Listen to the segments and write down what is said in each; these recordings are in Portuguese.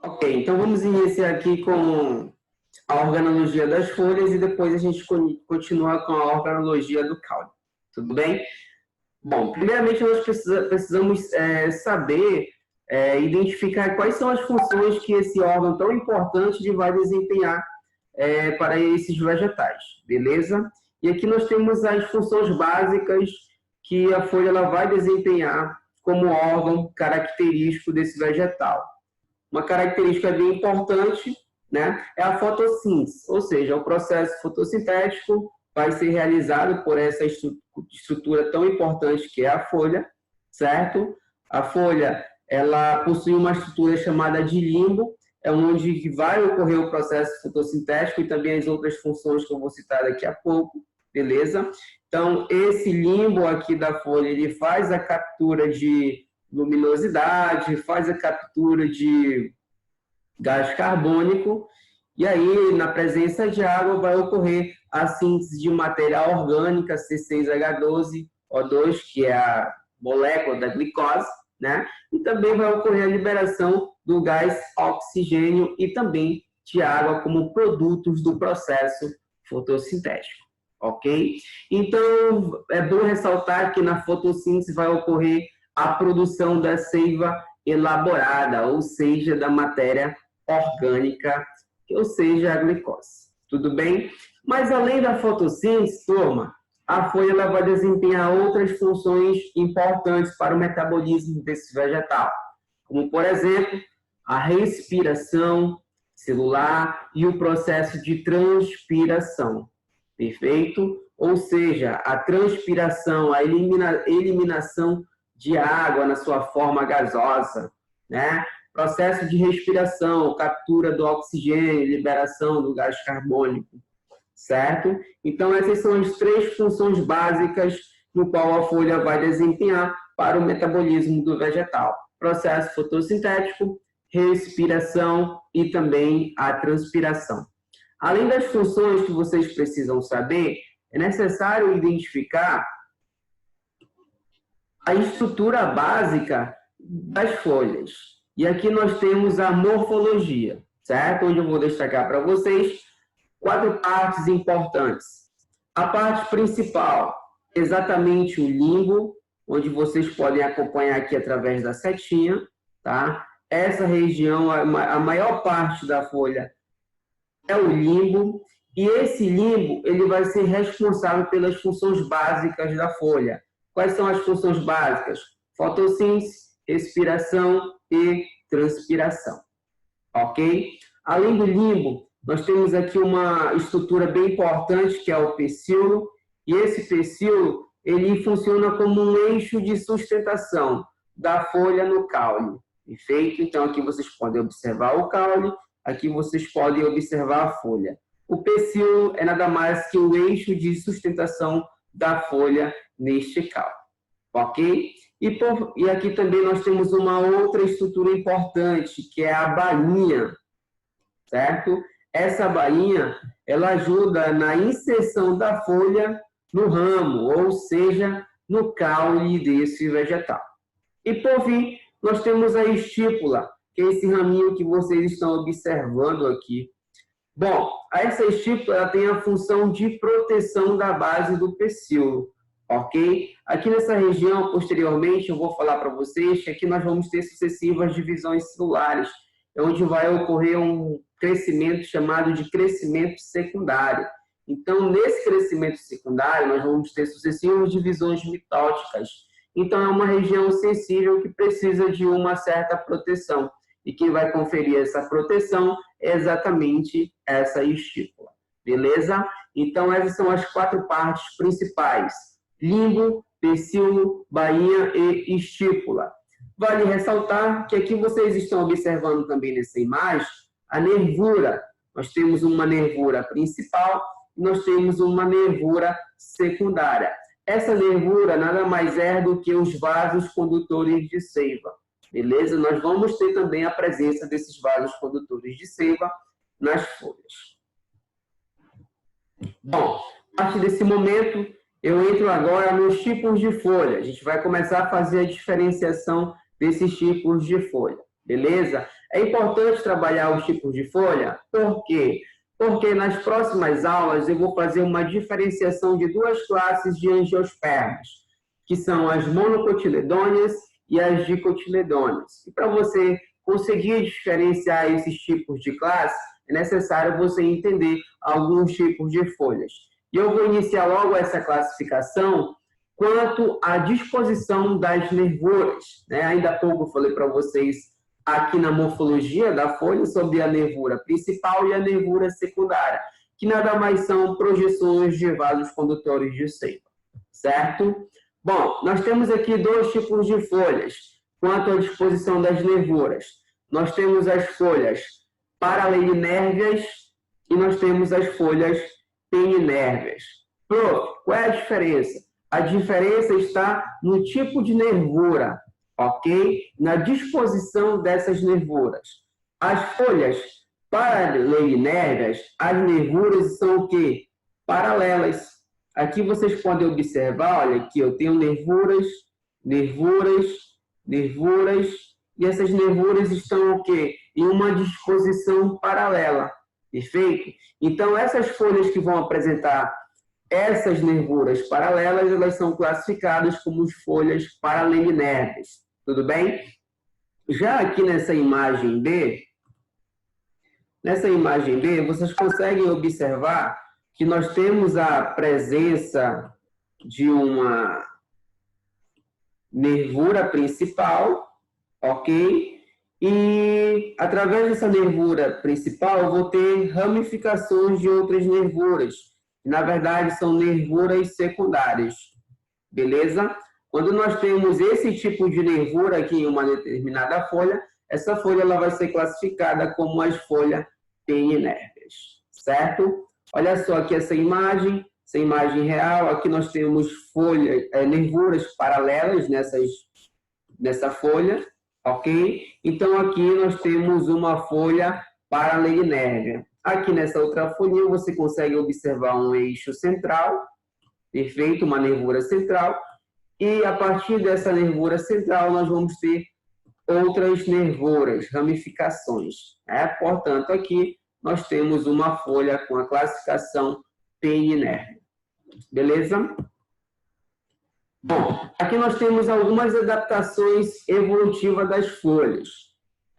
Ok, então vamos iniciar aqui com a organologia das folhas e depois a gente continua com a organologia do caule. Tudo bem? Bom, primeiramente nós precisamos saber, identificar quais são as funções que esse órgão tão importante vai desempenhar para esses vegetais, beleza? E aqui nós temos as funções básicas que a folha ela vai desempenhar como órgão característico desse vegetal. Uma característica bem importante, né, é a fotossíntese, ou seja, o processo fotossintético vai ser realizado por essa estrutura tão importante que é a folha, certo? A folha, ela possui uma estrutura chamada de limbo, é onde vai ocorrer o processo fotossintético e também as outras funções que eu vou citar daqui a pouco, beleza? Então, esse limbo aqui da folha, ele faz a captura de luminosidade, faz a captura de gás carbônico, e aí, na presença de água, vai ocorrer a síntese de matéria orgânica, C6H12O2, que é a molécula da glicose, né? E também vai ocorrer a liberação do gás oxigênio e também de água como produtos do processo fotossintético, ok? Então, é bom ressaltar que na fotossíntese vai ocorrer a produção da seiva elaborada, ou seja, da matéria orgânica, ou seja, a glicose. Tudo bem? Mas além da fotossíntese, turma, a folha ela vai desempenhar outras funções importantes para o metabolismo desse vegetal, como, por exemplo, a respiração celular e o processo de transpiração. Perfeito? Ou seja, a transpiração, a eliminação de água na sua forma gasosa, né? Processo de respiração, captura do oxigênio, liberação do gás carbônico, certo? Então, essas são as três funções básicas no qual a folha vai desempenhar para o metabolismo do vegetal. Processo fotossintético, respiração e também a transpiração. Além das funções que vocês precisam saber, é necessário identificar a estrutura básica das folhas. E aqui nós temos a morfologia, certo? Onde eu vou destacar para vocês 4 partes importantes. A parte principal, exatamente o limbo, onde vocês podem acompanhar aqui através da setinha, tá? Essa região, a maior parte da folha é o limbo, e esse limbo ele vai ser responsável pelas funções básicas da folha. Quais são as funções básicas? Fotossíntese, respiração e transpiração. Ok? Além do limbo, nós temos aqui uma estrutura bem importante, que é o pecíolo, e esse pecíolo ele funciona como um eixo de sustentação da folha no caule. Perfeito? Então, aqui vocês podem observar o caule, aqui vocês podem observar a folha. O pecíolo é nada mais que o eixo de sustentação da folha neste caule. Ok? E aqui também nós temos uma outra estrutura importante, que é a bainha, certo? Essa bainha, ela ajuda na inserção da folha no ramo, ou seja, no caule desse vegetal. E por fim, nós temos a estípula, que é esse raminho que vocês estão observando aqui. Bom, essa estípula ela tem a função de proteção da base do pecíolo, ok? Aqui nessa região, posteriormente, eu vou falar para vocês que aqui nós vamos ter sucessivas divisões celulares, onde vai ocorrer um crescimento chamado de crescimento secundário. Então, nesse crescimento secundário, nós vamos ter sucessivas divisões mitóticas. Então, é uma região sensível que precisa de uma certa proteção. E quem vai conferir essa proteção é exatamente essa estípula. Beleza? Então, essas são as 4 partes principais: limbo, pecíolo, bainha e estípula. Vale ressaltar que aqui vocês estão observando também nessa imagem a nervura. Nós temos uma nervura principal e nós temos uma nervura secundária. Essa nervura nada mais é do que os vasos condutores de seiva. Beleza? Nós vamos ter também a presença desses vasos condutores de seiva nas folhas. Bom, a partir desse momento, eu entro agora nos tipos de folha. A gente vai começar a fazer a diferenciação desses tipos de folha. Beleza? É importante trabalhar os tipos de folha, por quê? Porque nas próximas aulas eu vou fazer uma diferenciação de duas classes de angiospermas, que são as monocotiledôneas e as dicotiledôneas. E para você conseguir diferenciar esses tipos de classe, é necessário você entender alguns tipos de folhas. E eu vou iniciar logo essa classificação quanto à disposição das nervuras. Ainda há pouco eu falei para vocês aqui na morfologia da folha sobre a nervura principal e a nervura secundária, que nada mais são projeções de vasos condutores de seiva, certo? Bom, nós temos aqui dois tipos de folhas quanto à disposição das nervuras. Nós temos as folhas paralenérvias e nós temos as folhas peninérvias. Prof, qual é a diferença? A diferença está no tipo de nervura, ok? Na disposição dessas nervuras. As folhas paralenérvias, as nervuras são o quê? Paralelas. Aqui vocês podem observar, olha aqui, eu tenho nervuras, e essas nervuras estão o quê? Em uma disposição paralela, perfeito? Então, essas folhas que vão apresentar essas nervuras paralelas, elas são classificadas como folhas paralenérvias, tudo bem? Já aqui nessa imagem B, vocês conseguem observar que nós temos a presença de uma nervura principal, ok? E através dessa nervura principal eu vou ter ramificações de outras nervuras. Na verdade, são nervuras secundárias, beleza? Quando nós temos esse tipo de nervura aqui em uma determinada folha, essa folha ela vai ser classificada como as folhas peninérvias, certo? Olha só aqui essa imagem real. Aqui nós temos nervuras paralelas nessa folha, ok? Então, aqui nós temos uma folha paralenérvia. Aqui nessa outra folhinha você consegue observar um eixo central, perfeito, uma nervura central, e a partir dessa nervura central nós vamos ter outras nervuras, ramificações. Portanto, aqui nós temos uma folha com a classificação peninérvia. Beleza? Bom, aqui nós temos algumas adaptações evolutivas das folhas.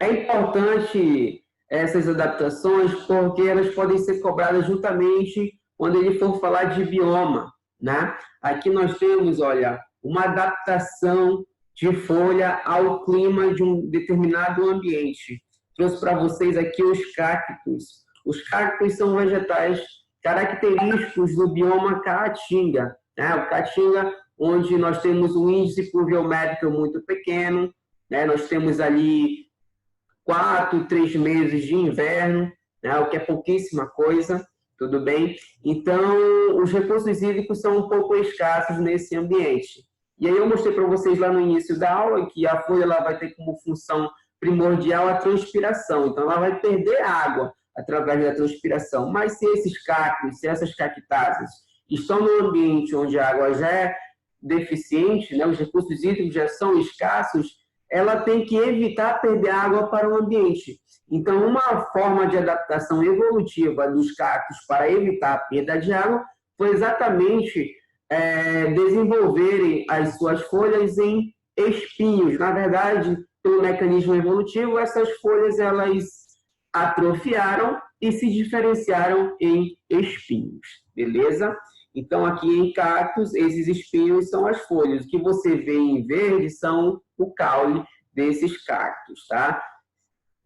É importante essas adaptações porque elas podem ser cobradas juntamente quando ele for falar de bioma, né? Aqui nós temos, olha, uma adaptação de folha ao clima de um determinado ambiente. Trouxe para vocês aqui os cactos. Os cactos são vegetais característicos do bioma caatinga, né? O caatinga, onde nós temos um índice pluviométrico muito pequeno, né? Nós temos ali 4, 3 meses de inverno, né? O que é pouquíssima coisa, tudo bem? Então, os recursos hídricos são um pouco escassos nesse ambiente. E aí eu mostrei para vocês lá no início da aula que a folha ela vai ter como função primordial a transpiração. Então, ela vai perder água através da transpiração. Mas se esses cactos, se essas cactáceas estão no ambiente onde a água já é deficiente, né? Os recursos hídricos já são escassos, ela tem que evitar perder água para o ambiente. Então, uma forma de adaptação evolutiva dos cactos para evitar a perda de água foi exatamente desenvolverem as suas folhas em espinhos. Na verdade, pelo mecanismo evolutivo, essas folhas elas atrofiaram e se diferenciaram em espinhos, beleza? Então, aqui em cactos, esses espinhos são as folhas. O que você vê em verde são o caule desses cactos, tá?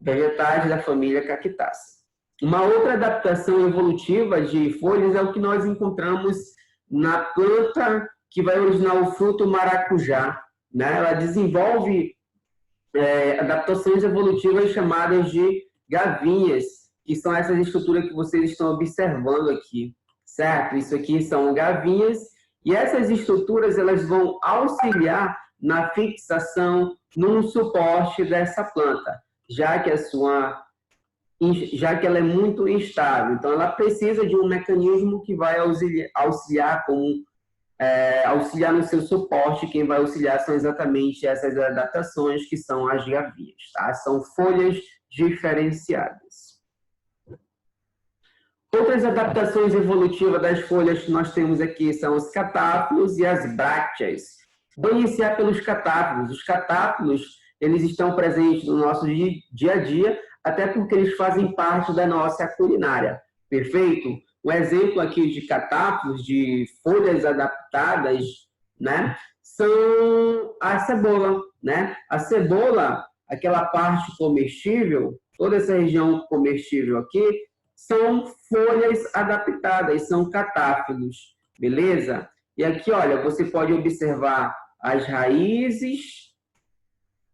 Vegetais da família Cactaceae. Uma outra adaptação evolutiva de folhas é o que nós encontramos na planta que vai originar o fruto maracujá, né? Ela desenvolve adaptações evolutivas chamadas de gavinhas, que são essas estruturas que vocês estão observando aqui, certo? Isso aqui são gavinhas, e essas estruturas elas vão auxiliar na fixação num suporte dessa planta, já que ela é muito instável. Então, ela precisa de um mecanismo que vai auxiliar no seu suporte. Quem vai auxiliar são exatamente essas adaptações que são as gavinhas, tá? São folhas diferenciadas. Outras adaptações evolutivas das folhas que nós temos aqui são os catáfilos e as brácteas. Vou iniciar pelos catáfilos. Os catáfilos, eles estão presentes no nosso dia a dia, até porque eles fazem parte da nossa culinária. Perfeito? Um exemplo aqui de catáfilos, de folhas adaptadas, né, são a cebola, né? A cebola, aquela parte comestível, toda essa região comestível aqui, são folhas adaptadas, são catáfilos, beleza? E aqui, olha, você pode observar as raízes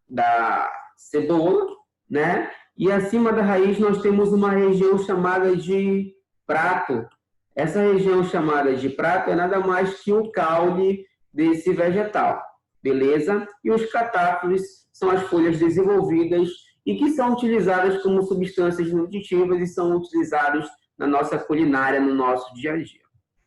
da cebola, né? E acima da raiz nós temos uma região chamada de prato. Essa região chamada de prato é nada mais que o caule desse vegetal, beleza? E os catáfilos são as folhas desenvolvidas e que são utilizadas como substâncias nutritivas e são utilizadas na nossa culinária, no nosso dia a dia.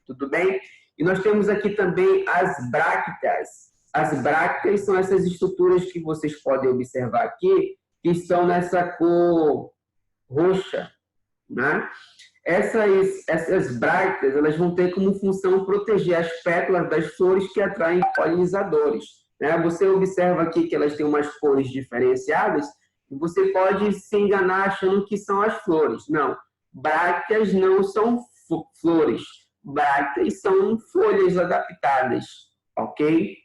Tudo bem? E nós temos aqui também as brácteas. As brácteas são essas estruturas que vocês podem observar aqui, que estão nessa cor roxa, né? Essas brácteas, elas vão ter como função proteger as pétalas das flores que atraem polinizadores, né? Você observa aqui que elas têm umas cores diferenciadas e você pode se enganar achando que são as flores. Não, brácteas não são flores, brácteas são folhas adaptadas, ok?